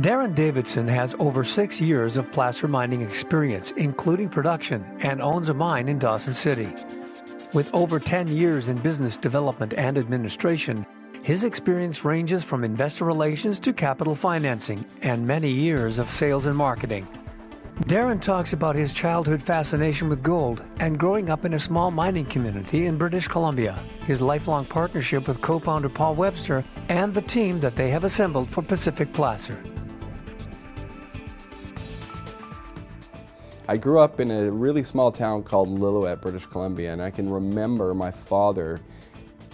Darren Davidson has over 6 years of placer mining experience, including production, and owns a mine in Dawson City. With over 10 years in business development and administration, his experience ranges from investor relations to capital financing and many years of sales and marketing. Darren talks about his childhood fascination with gold and growing up in a small mining community in British Columbia, his lifelong partnership with co-founder Paul Webster, and the team that they have assembled for Pacific Placer. I grew up in a really small town called Lillooet, British Columbia, and I can remember my father,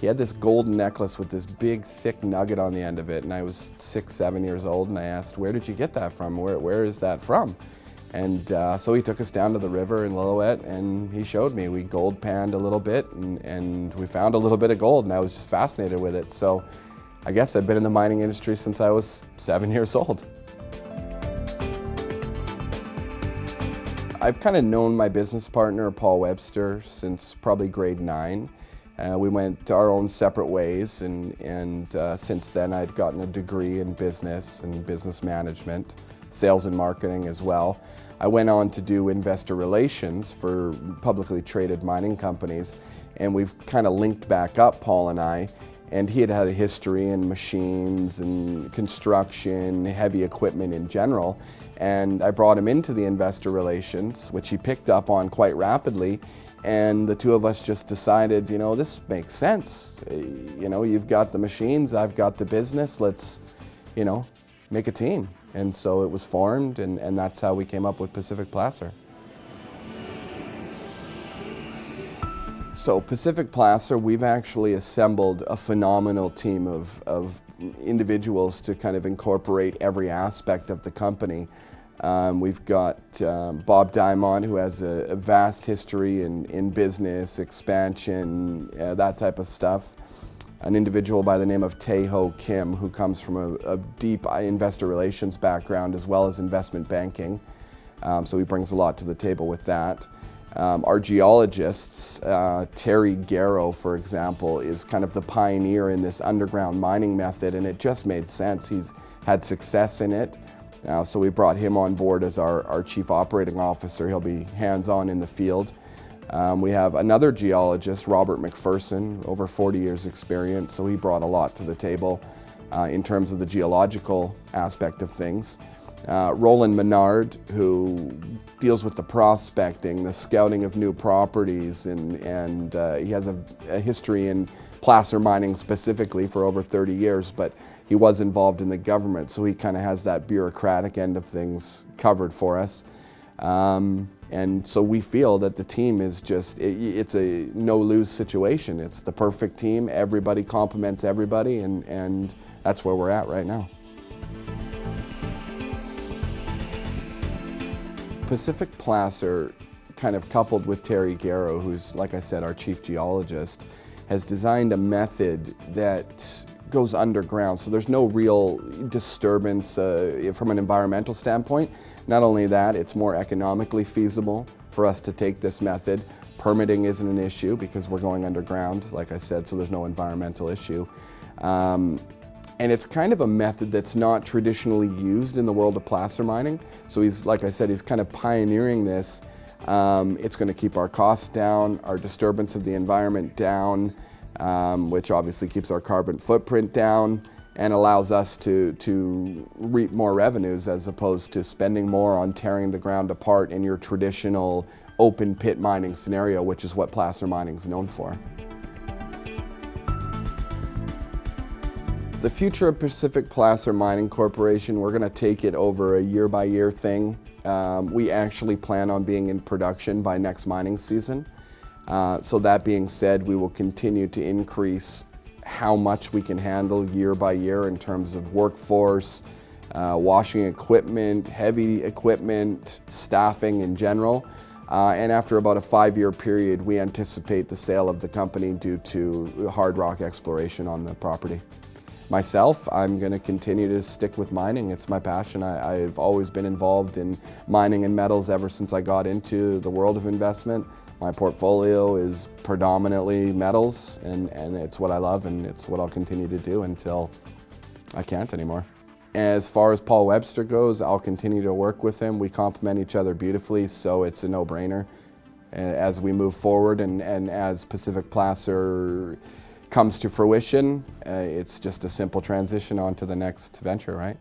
he had this golden necklace with this big thick nugget on the end of it, and I was 6, 7 years old, and I asked, where did you get that from? Where is that from? And so he took us down to the river in Lillooet, and he showed me. We gold panned a little bit, and we found a little bit of gold, and I was just fascinated with it. So I guess I've been in the mining industry since I was 7 years old. I've kind of known my business partner, Paul Webster, since probably grade 9. We went our own separate ways, and since then I'd gotten a degree in business and business management, sales and marketing as well. I went on to do investor relations for publicly traded mining companies, and we've kind of linked back up, Paul and I, and he had had a history in machines and construction, heavy equipment in general. And I brought him into the investor relations, which he picked up on quite rapidly. And the two of us just decided, you know, this makes sense. You know, you've got the machines, I've got the business, let's, you know, make a team. And so it was formed, and that's how we came up with Pacific Placer. So Pacific Placer, we've actually assembled a phenomenal team of individuals to kind of incorporate every aspect of the company. We've got Bob Diamond, who has a vast history in business, expansion, that type of stuff. An individual by the name of Tae-Ho Kim, who comes from a deep investor relations background as well as investment banking. So he brings a lot to the table with that. Our geologists, Terry Garrow, for example, is kind of the pioneer in this underground mining method, and it just made sense. He's had success in it. So we brought him on board as our chief operating officer. He'll be hands-on in the field. We have another geologist, Robert McPherson, over 40 years experience, so he brought a lot to the table in terms of the geological aspect of things. Roland Menard, who deals with the prospecting, the scouting of new properties, and he has a history in placer mining specifically for over 30 years, but he was involved in the government, so he kind of has that bureaucratic end of things covered for us. And so we feel that the team is just, it's a no-lose situation. It's the perfect team, everybody complements everybody, and that's where we're at right now. Pacific Placer, kind of coupled with Terry Garrow, who's, like I said, our chief geologist, has designed a method that goes underground, so there's no real disturbance from an environmental standpoint. Not only that, it's more economically feasible for us to take this method. Permitting isn't an issue because we're going underground, like I said, so there's no environmental issue. And it's kind of a method that's not traditionally used in the world of placer mining. So he's, like I said, he's kind of pioneering this. It's going to keep our costs down, our disturbance of the environment down, which obviously keeps our carbon footprint down and allows us to reap more revenues as opposed to spending more on tearing the ground apart in your traditional open pit mining scenario, which is what placer mining is known for. The future of Pacific Placer Mining Corporation, we're going to take it over a year-by-year thing. We actually plan on being in production by next mining season. So that being said, we will continue to increase how much we can handle year by year in terms of workforce, washing equipment, heavy equipment, staffing in general. And after about a 5-year period, we anticipate the sale of the company due to hard rock exploration on the property. Myself, I'm going to continue to stick with mining. It's my passion. I've always been involved in mining and metals ever since I got into the world of investment. My portfolio is predominantly metals, and it's what I love, and it's what I'll continue to do until I can't anymore. As far as Paul Webster goes, I'll continue to work with him. We complement each other beautifully, so it's a no-brainer as we move forward, and as PacificPlacer comes to fruition, it's just a simple transition on to the next venture, right?